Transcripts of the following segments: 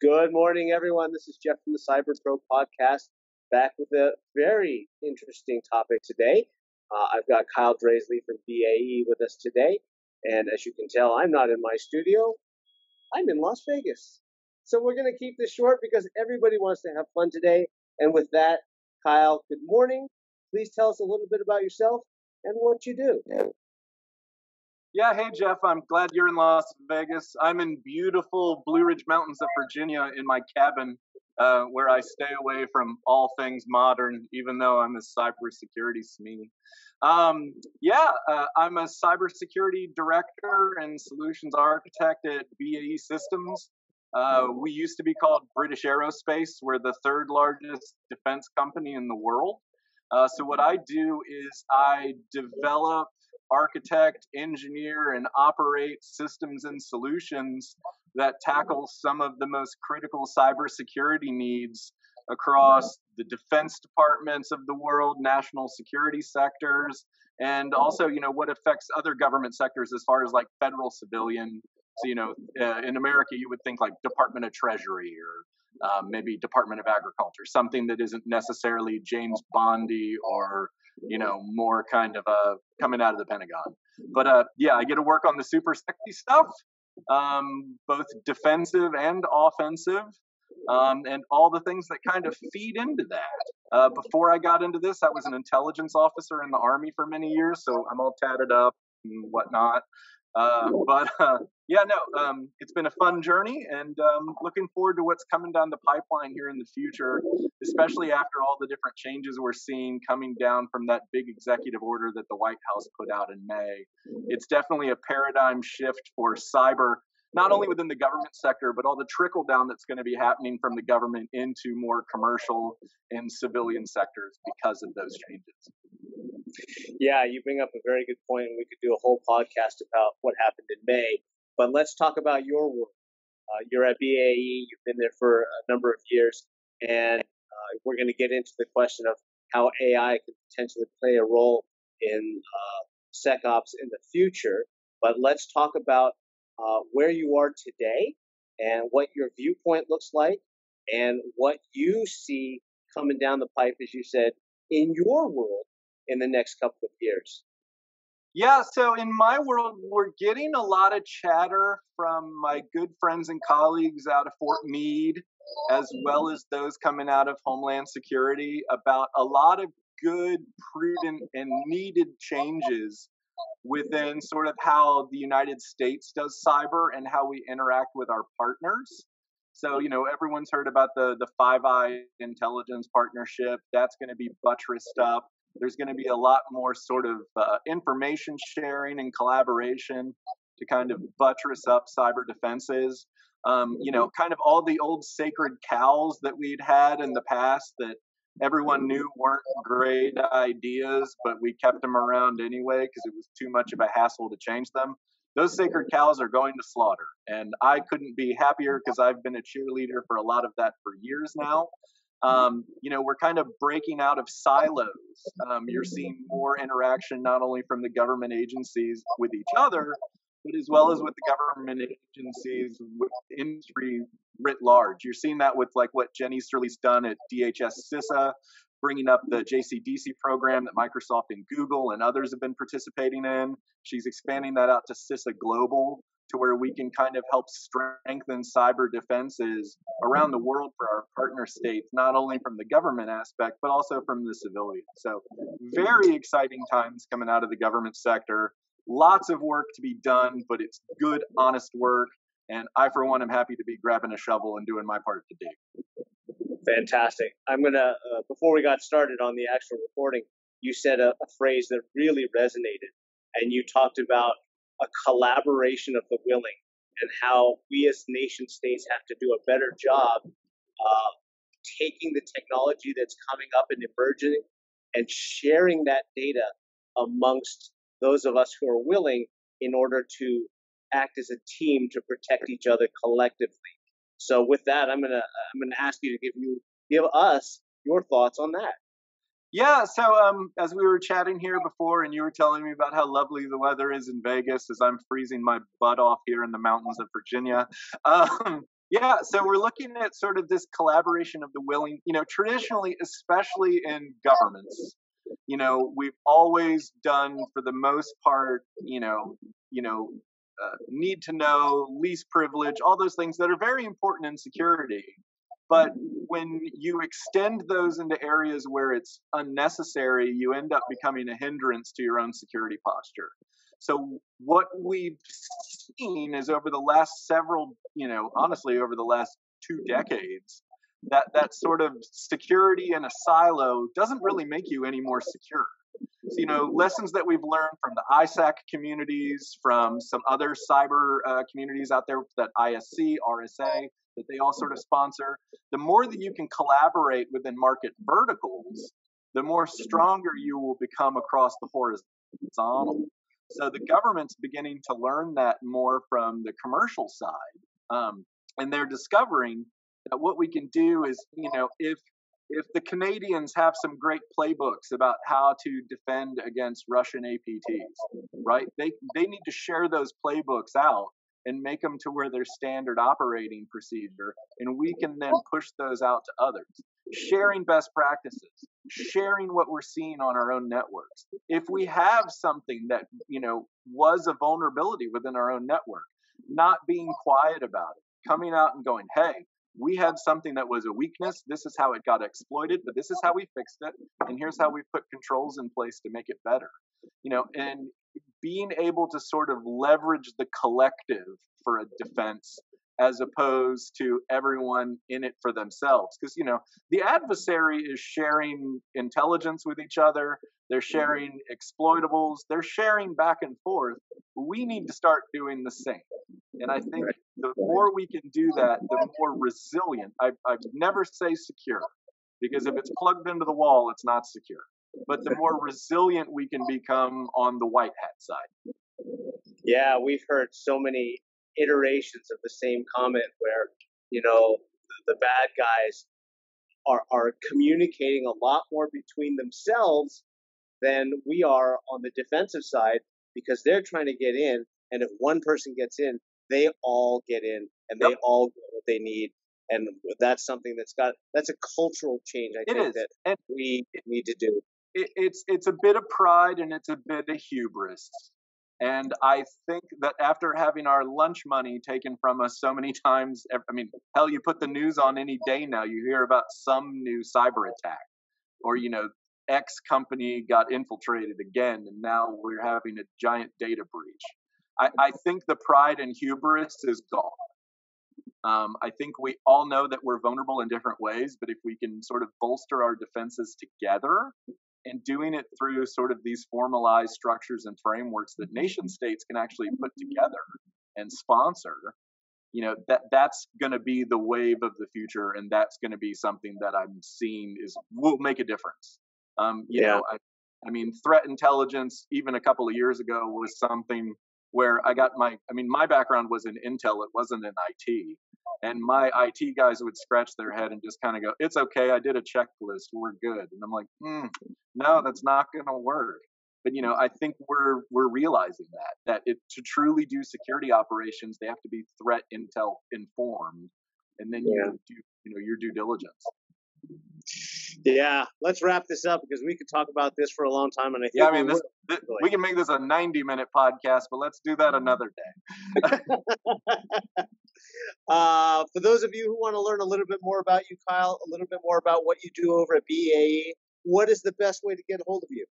Good morning, everyone. This is Jeff from the Cyber Pro podcast, back with a very interesting topic today. I've got Kyle Draisey from BAE with us today, and as you can tell, I'm not in my studio. I'm in Las Vegas. So we're going to keep this short because everybody wants to have fun today. And with that, Kyle, good morning. Please tell us a little bit about yourself and what you do. Yeah, hey Jeff, I'm glad you're in Las Vegas. I'm in beautiful Blue Ridge Mountains of Virginia in my cabin, where I stay away from all things modern, even though I'm a cybersecurity SME. I'm a cybersecurity director and solutions architect at BAE Systems. We used to be called British Aerospace. We're the third largest defense company in the world. So what I do is I develop, architect, engineer, and operate systems and solutions that tackle some of the most critical cybersecurity needs across the defense departments of the world, national security sectors, and also, what affects other government sectors as far as like federal civilian. So, in America, you would think like Department of Treasury or maybe Department of Agriculture, something that isn't necessarily James Bondy or more kind of coming out of the Pentagon. But I get to work on the super sexy stuff, both defensive and offensive, and all the things that kind of feed into that. Before I got into this, I was an intelligence officer in the Army for many years, so I'm all tatted up and whatnot. It's been a fun journey, and looking forward to what's coming down the pipeline here in the future, especially after all the different changes we're seeing coming down from that big executive order that the White House put out in May. It's definitely a paradigm shift for cyber, not only within the government sector, but all the trickle down that's going to be happening from the government into more commercial and civilian sectors because of those changes. Yeah, you bring up a very good point, and we could do a whole podcast about what happened in May. But let's talk about your work. You're at BAE. You've been there for a number of years, and we're going to get into the question of how AI could potentially play a role in SecOps in the future. But let's talk about where you are today and what your viewpoint looks like and what you see coming down the pipe, as you said, in your world in the next couple of years. Yeah, so in my world, we're getting a lot of chatter from my good friends and colleagues out of Fort Meade, as well as those coming out of Homeland Security, about a lot of good, prudent, and needed changes within sort of how the United States does cyber and how we interact with our partners. So, everyone's heard about the Five Eyes intelligence partnership. That's going to be buttressed up. There's going to be a lot more sort of information sharing and collaboration to kind of buttress up cyber defenses. Kind of all the old sacred cows that we'd had in the past that everyone knew weren't great ideas, but we kept them around anyway because it was too much of a hassle to change them. Those sacred cows are going to slaughter. And I couldn't be happier because I've been a cheerleader for a lot of that for years now. We're kind of breaking out of silos. You're seeing more interaction not only from the government agencies with each other, but as well as with the government agencies, with industry writ large. You're seeing that with like what Jen Easterly's done at DHS CISA, bringing up the JCDC program that Microsoft and Google and others have been participating in. She's expanding that out to CISA Global, to where we can kind of help strengthen cyber defenses around the world for our partner states, not only from the government aspect, but also from the civilian. So very exciting times coming out of the government sector. Lots of work to be done, but it's good, honest work. And I, for one, am happy to be grabbing a shovel and doing my part to dig. Fantastic. I'm going to, before we got started on the actual recording, you said a phrase that really resonated. And you talked about a collaboration of the willing and how we as nation states have to do a better job taking the technology that's coming up and emerging and sharing that data amongst those of us who are willing in order to act as a team to protect each other collectively. So with that, I'm gonna ask you to give us your thoughts on that. Yeah, so as we were chatting here before, and you were telling me about how lovely the weather is in Vegas, as I'm freezing my butt off here in the mountains of Virginia. Yeah, so we're looking at sort of this collaboration of the willing, traditionally, especially in governments, we've always done for the most part, need to know, least privilege, all those things that are very important in security. But when you extend those into areas where it's unnecessary, you end up becoming a hindrance to your own security posture. So what we've seen is over the last several, honestly, over the last 2 decades, that sort of security in a silo doesn't really make you any more secure. So, lessons that we've learned from the ISAC communities, from some other cyber communities out there, that ISC, RSA, that they all sort of sponsor, the more that you can collaborate within market verticals, the more stronger you will become across the horizontal. So the government's beginning to learn that more from the commercial side. And they're discovering that what we can do is, if the Canadians have some great playbooks about how to defend against Russian APTs, right? They need to share those playbooks out and make them to where they're standard operating procedure, and we can then push those out to others. Sharing best practices, sharing what we're seeing on our own networks. If we have something that, was a vulnerability within our own network, not being quiet about it, coming out and going, hey, we had something that was a weakness. This is how it got exploited, but this is how we fixed it. And here's how we put controls in place to make it better. And being able to sort of leverage the collective for a defense as opposed to everyone in it for themselves. Because, the adversary is sharing intelligence with each other. They're sharing exploitables. They're sharing back and forth. We need to start doing the same. And I think the more we can do that, the more resilient. I never say secure, because if it's plugged into the wall, it's not secure. But the more resilient we can become on the white hat side. Yeah, we've heard so many iterations of the same comment where, the bad guys are communicating a lot more between themselves than we are on the defensive side, because they're trying to get in. And if one person gets in, they all get in and they all get what they need. And that's something that's a cultural change, I think, that we need to do. It's a bit of pride and it's a bit of hubris. And I think that after having our lunch money taken from us so many times, hell, you put the news on any day now, you hear about some new cyber attack, or, X company got infiltrated again, and now we're having a giant data breach. I think the pride and hubris is gone. I think we all know that we're vulnerable in different ways, but if we can sort of bolster our defenses together, and doing it through sort of these formalized structures and frameworks that nation states can actually put together and sponsor, that's going to be the wave of the future, and that's going to be something that I'm seeing will make a difference. Threat intelligence, even a couple of years ago, was something where I got my background was in Intel, it wasn't in IT. And my IT guys would scratch their head and just kind of go, it's okay, I did a checklist, we're good. And I'm like, no, that's not going to work. But, I think we're realizing that to truly do security operations, they have to be threat intel informed. And then you do, your due diligence. Yeah, let's wrap this up, because we could talk about this for a long time. And I think we can make this a 90-minute podcast, but let's do that another day. For those of you who want to learn a little bit more about you, Kyle, a little bit more about what you do over at BAE, what is the best way to get a hold of you?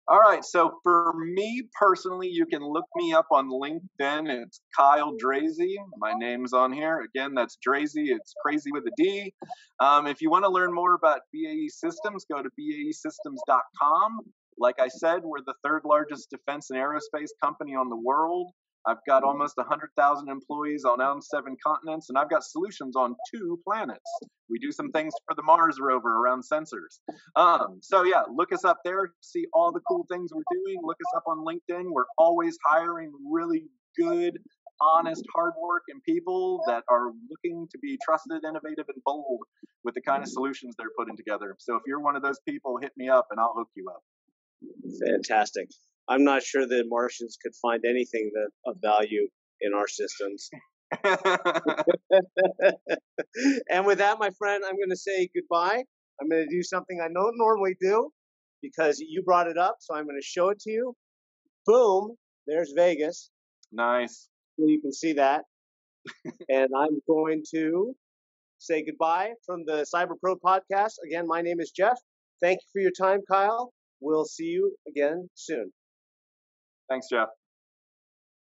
All right. So for me personally, you can look me up on LinkedIn. It's Kyle Draisey. My name's on here. Again, that's Draisey. It's crazy with a D. If you want to learn more about BAE Systems, go to BAEsystems.com. Like I said, we're the third largest defense and aerospace company on the world. I've got almost 100,000 employees on 7 continents, and I've got solutions on 2 planets. We do some things for the Mars rover around sensors. So yeah, look us up there, see all the cool things we're doing. Look us up on LinkedIn. We're always hiring really good, honest, hardworking people that are looking to be trusted, innovative, and bold with the kind of solutions they're putting together. So if you're one of those people, hit me up and I'll hook you up. Fantastic. I'm not sure the Martians could find anything of value in our systems. And with that, my friend, I'm going to say goodbye. I'm going to do something I don't normally do because you brought it up. So I'm going to show it to you. Boom. There's Vegas. Nice. You can see that. And I'm going to say goodbye from the Cyber Pro podcast. Again, my name is Jeff. Thank you for your time, Kyle. We'll see you again soon. Thanks, Jeff.